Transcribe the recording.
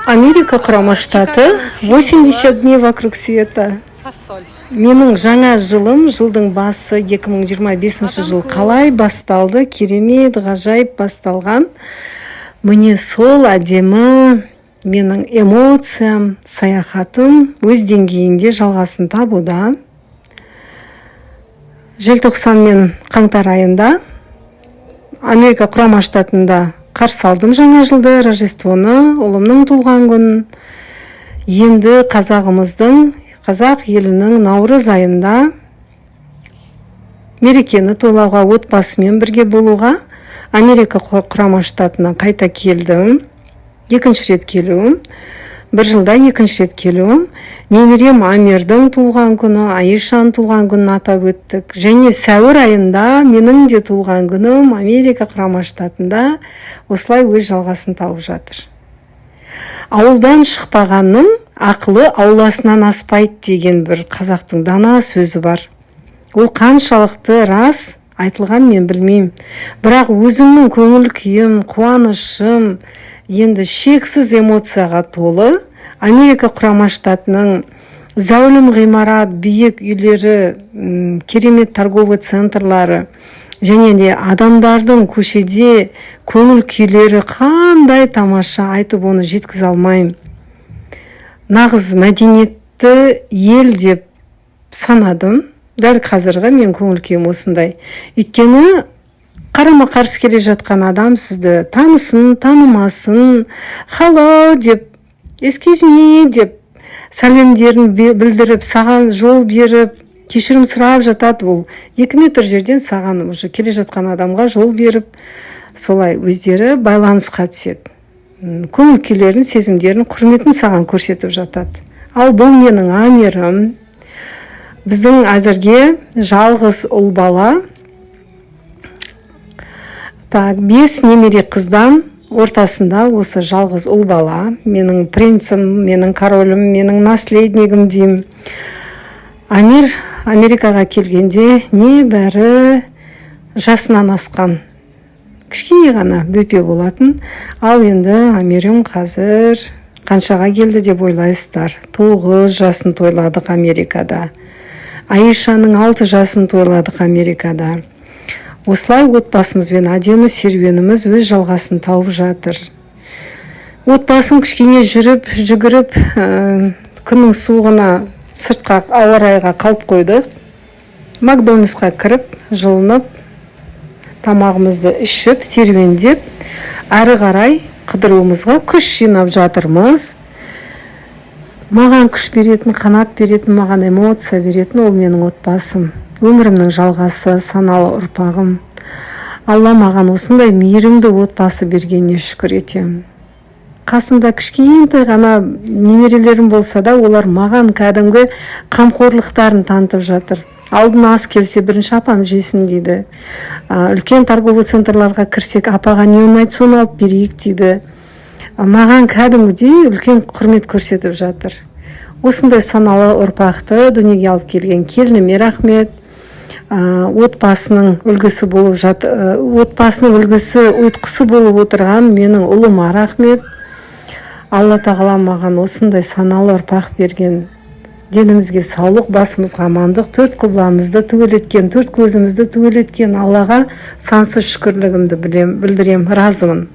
Америка Құрама Штаты, 80 дней вокруг света. Менің жаңа жылым, жылдың басы 2025 жыл қалай басталды, керемет, ғажайып басталған. Міне сол әдемі менің эмоциям, саяхатым өз деңгейінде жалғасын табуда. Желтоқсан мен қаңтар айында Америка Құрама Штатында қарсы алдым жаңа жылды, Рождествоны, ұлымның туылған күнін. Енді қазақ елінің наурыз айында мерекені тойлауға, отбасымен бірге болуға Америка Құрама Штатына қайта келдім. Екінші рет келуім. Бір жылда екінші рет келуім. Немерем Амирдің туылған күні, Аишаның туылған күнін атап өттік. Және сәуір айында менің де туылған күнім Америка Құрама Штатында осылай өз жалғасын тауып жатыр. Ауылдан шықпағанның ақылы ауласынан аспайды деген бір қазақтың дана сөзі бар. Ол қаншалықты рас айтылған мен білмеймін. Бірақ өзімнің көңіл күйім, қуанышым енді шексіз эмоцияға толы. Америка Құрама Штатының зәулім ғимарат, биік үйлері, керемет торговый центрлары және де адамдардың көшеде көңіл күйлері қандай тамаша, айтып оны жеткізе алмаймын. Нағыз мәдениетті ел деп санадым. Дәл қазіргі мен көңіл күйім осындай. Өйткені қарама-қарсы келе жатқан адам сізді танысын, танымасын, hello деп, excuse me деп сәлемдерін білдіріп, саған жол беріп, кешірім сұрап жатады. Ол 2 метр жерден саған уже келе жатқан адамға жол беріп, солай өздері байланысқа түседі. Көңіл күйлерін, сезімдерін, құрметін саған көрсетіп жатады. Ал бұл менің Амирім. Біздің әзірге жалғыз ұл бала. 5 немере қыздан ортасында осы жалғыз ұл бала. Менің принцім, менің королім, менің наследнигім деймін. Амир Америкаға келгенде небәрі жасынан асқан. Кішкене ғана бөпе болатын. Ал енді Амирім қазір қаншаға келді деп ойлайсыздар. 9 жасын тойладық Америкада. Аишаның 6 жасын тойладық Америкада. Осылай отбасымызбен әдемі серуеніміз өз жалғасын тауып жатыр. Отбасын кішкене жүріп, жүгіріп, күннің суығына сыртқа ауа райға қалып қойдық. Макдональдсқа кіріп, жылынып, тамағымызды ішіп, серуендеп, әрі қарай қыдыруымызға күш жинап жатырмыз. Маған күш беретін, қанат беретін, маған эмоция беретін ол менің отбасым. Өмірімнің жалғасы, саналы ұрпағым. Алла маған осындай мейірімді отбасы бергеніне шүкір етемін. Қасымда кішкентай ғана немерелерім болса да, олар маған кәдімгі қамқорлықтарын танытып жатыр. Алдын ас келсе бірінші апам жесін дейді. Үлкен торговый центрларға кірсек, апаға не ұнайды, соны алып берейік дейді. Маған кәдімгідей үлкен құрмет көрсетіп жатыр. Осындай саналы ұрпақты дүниеге алып келген келініме рахмет. Отбасының үлгісі болып ұйытқысы болып отырған менің ұлыма рахмет. Алла тағала маған осындай саналы ұрпақ берген. Денімізге саулық, басымызға амандық, 4 құбыламызды түгелеткен, 4 көзімізді түгелеткен Аллаға сансыз шүкірлігімді білдірем, разымын.